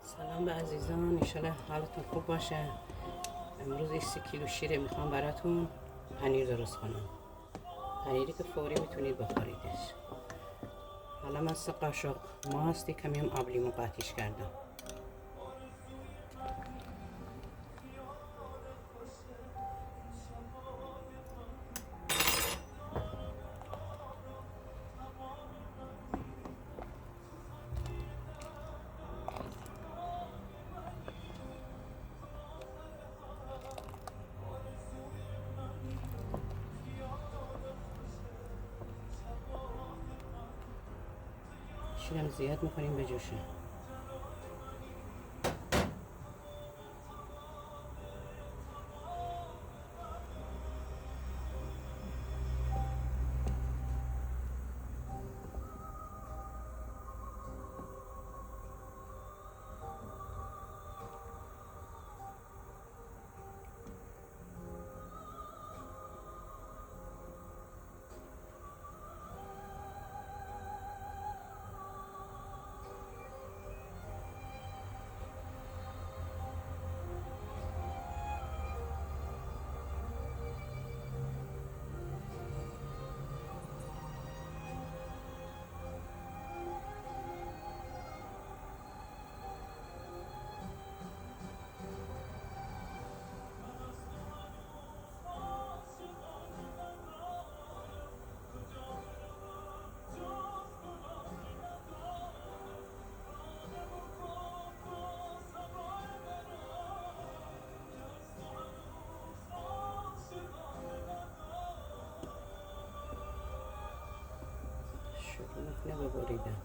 سلام به عزیزان، انشالله حالتون خوب باشه. امروز 20 کیلو شیر میخوام براتون پنیر درست کنم. پنیری که فوری میتونید بخوریدش. حالا من 3 قاشق ماست، کمی هم آب لیمو قاطیش کردم. شیرم زیاد میکنیم بجوشه. شروع میکنه به بریدن.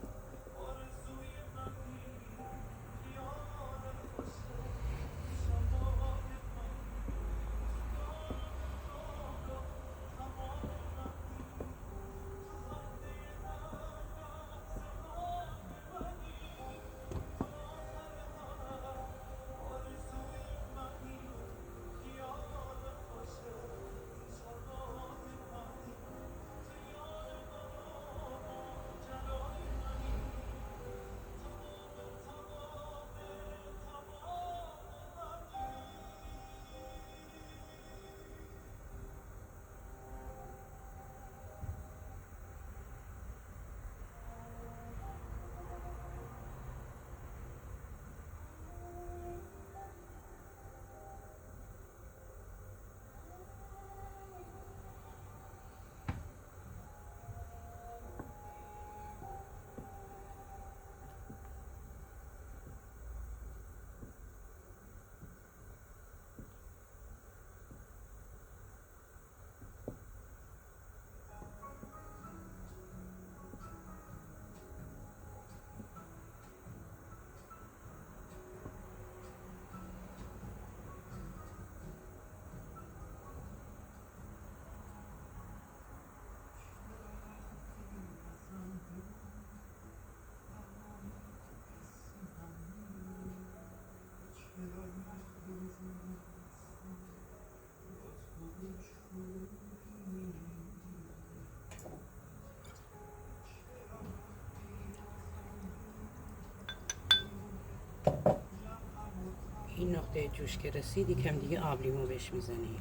این نقطه جوش که رسید کم دیگه آب لیمو بهش میزنی.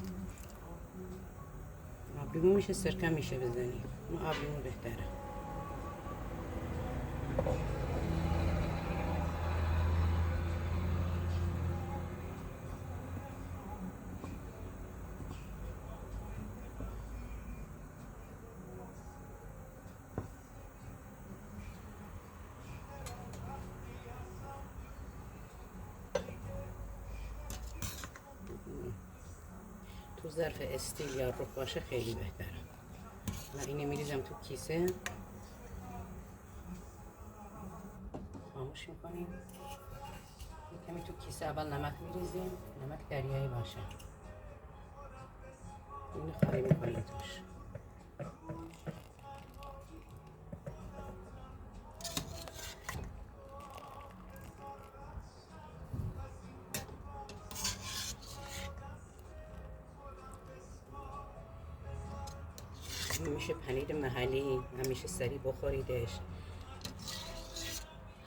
آب لیمو میشه، سرکه میشه بزنی، اما آب لیمو بهتره. تو ظرف استیل یا رف باشه خیلی بهتره. من اینو میریزم تو کیسه، خاموش میکنیم. کمی تو کیسه اول نمک میریزیم، نمک دریایی باشه. اینو خالی میکنیم توش. میشه پنیر محلی، همیشه سریع بخوریدش،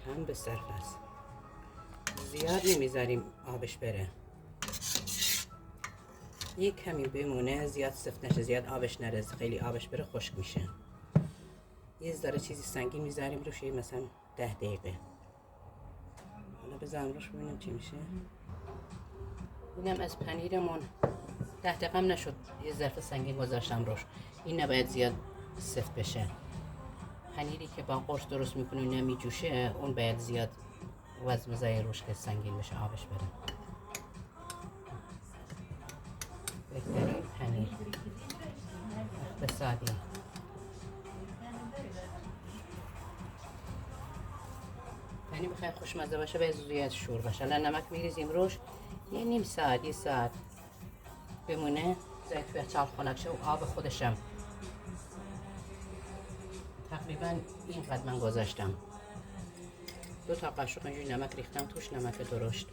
هم به صرف است. زیاد نمیذاریم آبش بره، یک کمی بمونه، زیاد سفت نشه، زیاد آبش نرسه، خیلی آبش بره خشک میشه. یه ذره چیزی سنگین میذاریم روش، مثلا 10 دقیقه. حالا بذارم روش ببینم چی میشه. اینم از پنیرمون 10 دقیقه هم نشد، یه ظرف سنگین گذاشتم روش. این نباید زیاد سفت بشه. پنیری که با قرص درست میکنیم نمیجوشه، اون باید زیاد وزن بذاری روش که سنگین بشه، آبش بره. بهترین پنیر اقتصادی. پنیر بخیر خوشمزه باشه باید زیاد شور باشه. الان نمک میریزیم روش، یه نیم ساعت، یه ساعت بمونه، زیاد توی یخچال خنک شه و آب خودشم تقریبا اینقدر من گذاشتم. 2 تا قاشق اینجوری نمک ریختم توش، نمک درشت.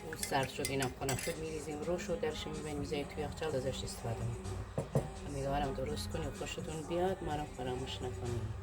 اون سرد شد، اینم خنک شد، میریزیم روش و درش میبینیم زیاد توی یخچال ازش استفاده میکنیم. امیدوارم درست کنی و خوشتون بیاد، ما رو فراموش نکنید.